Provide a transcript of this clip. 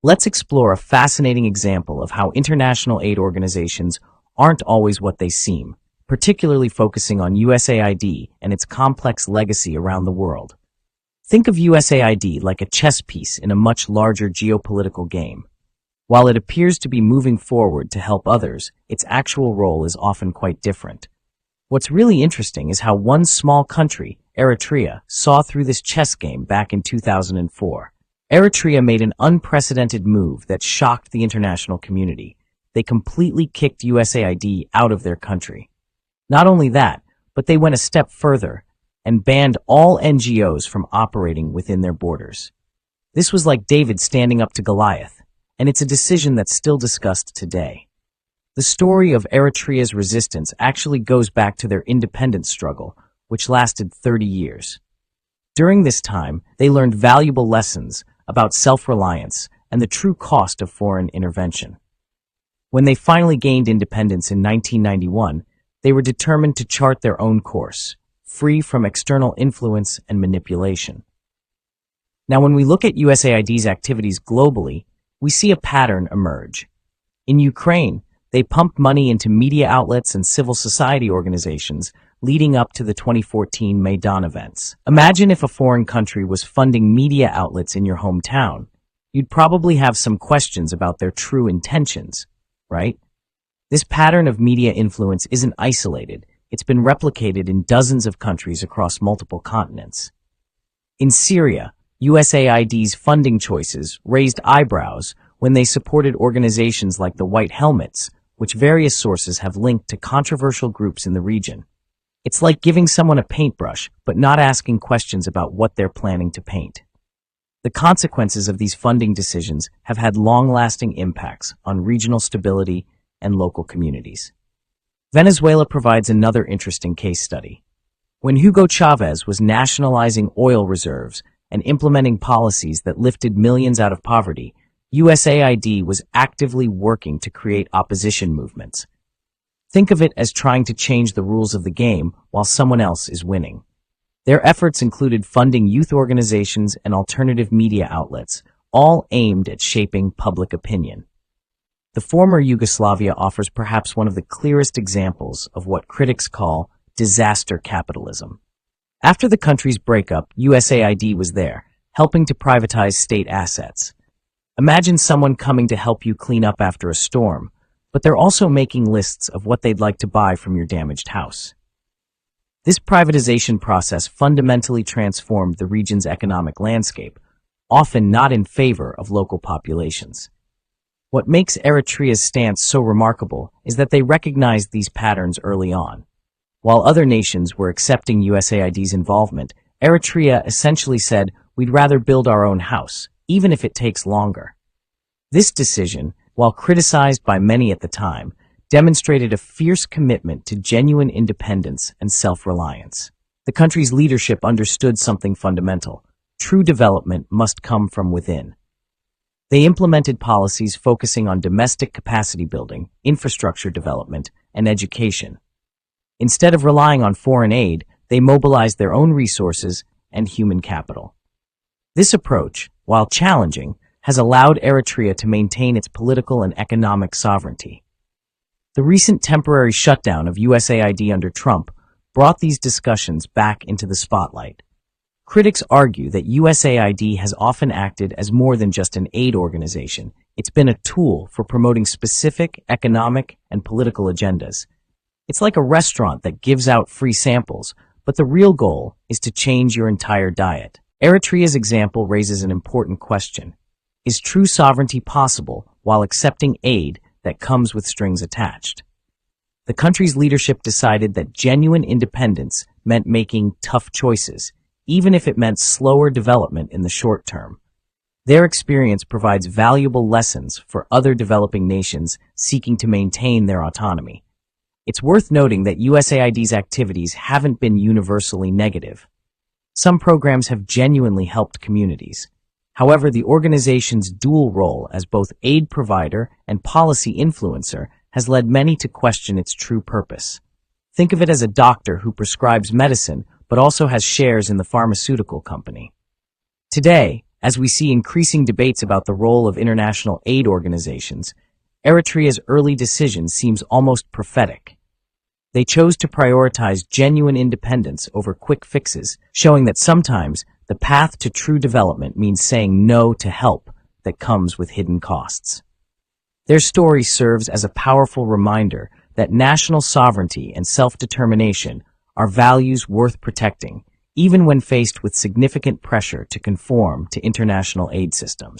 Let's explore a fascinating example of how international aid organizations aren't always what they seem, particularly focusing on USAID and its complex legacy around the world. Think of USAID like a chess piece in a much larger geopolitical game. While it appears to be moving forward to help others, its actual role is often quite different. What's really interesting is how one small country, Eritrea, saw through this chess game back in 2004. Eritrea made an unprecedented move that shocked the international community. They completely kicked USAID out of their country. Not only that, but they went a step further and banned all NGOs from operating within their borders. This was like David standing up to Goliath, and it's a decision that's still discussed today. The story of Eritrea's resistance actually goes back to their independence struggle, which lasted 30 years. During this time, they learned valuable lessons about self-reliance and the true cost of foreign intervention. When they finally gained independence in 1991, they were determined to chart their own course, free from external influence and manipulation. Now, when we look at USAID's activities globally, we see a pattern emerge. In Ukraine, they pumped money into media outlets and civil society organizations leading up to the 2014 Maidan events. Imagine if a foreign country was funding media outlets in your hometown. You'd probably have some questions about their true intentions, right? This pattern of media influence isn't isolated. It's been replicated in dozens of countries across multiple continents. In Syria, USAID's funding choices raised eyebrows when they supported organizations like the White Helmets, which various sources have linked to controversial groups in the region. It's like giving someone a paintbrush, but not asking questions about what they're planning to paint. The consequences of these funding decisions have had long-lasting impacts on regional stability and local communities. Venezuela provides another interesting case study. When Hugo Chavez was nationalizing oil reserves and implementing policies that lifted millions out of poverty, USAID was actively working to create opposition movements. Think of it as trying to change the rules of the game while someone else is winning. Their efforts included funding youth organizations and alternative media outlets, all aimed at shaping public opinion. The former Yugoslavia offers perhaps one of the clearest examples of what critics call disaster capitalism. After the country's breakup, USAID was there, helping to privatize state assets. Imagine someone coming to help you clean up after a storm, but they're also making lists of what they'd like to buy from your damaged house. This privatization process fundamentally transformed the region's economic landscape, often not in favor of local populations. What makes Eritrea's stance so remarkable is that they recognized these patterns early on. While other nations were accepting USAID's involvement, Eritrea essentially said, "We'd rather build our own house, even if it takes longer." This decision, while criticized by many at the time, demonstrated a fierce commitment to genuine independence and self-reliance. The country's leadership understood something fundamental. True development must come from within. They implemented policies focusing on domestic capacity building, infrastructure development, and education. Instead of relying on foreign aid, they mobilized their own resources and human capital. This approach, while challenging, has allowed Eritrea to maintain its political and economic sovereignty. The recent temporary shutdown of USAID under Trump brought these discussions back into the spotlight. Critics argue that USAID has often acted as more than just an aid organization. It's been a tool for promoting specific economic and political agendas. It's like a restaurant that gives out free samples, but the real goal is to change your entire diet. Eritrea's example raises an important question. Is true sovereignty possible while accepting aid that comes with strings attached? The country's leadership decided that genuine independence meant making tough choices, even if it meant slower development in the short term. Their experience provides valuable lessons for other developing nations seeking to maintain their autonomy. It's worth noting that USAID's activities haven't been universally negative. Some programs have genuinely helped communities. However, the organization's dual role as both aid provider and policy influencer has led many to question its true purpose. Think of it as a doctor who prescribes medicine but also has shares in the pharmaceutical company. Today, As we see increasing debates about the role of international aid organizations, Eritrea's early decision seems almost prophetic. They chose to prioritize genuine independence over quick fixes, showing that sometimes the path to true development means saying no to help that comes with hidden costs. Their story serves as a powerful reminder that national sovereignty and self-determination are values worth protecting, even when faced with significant pressure to conform to international aid systems.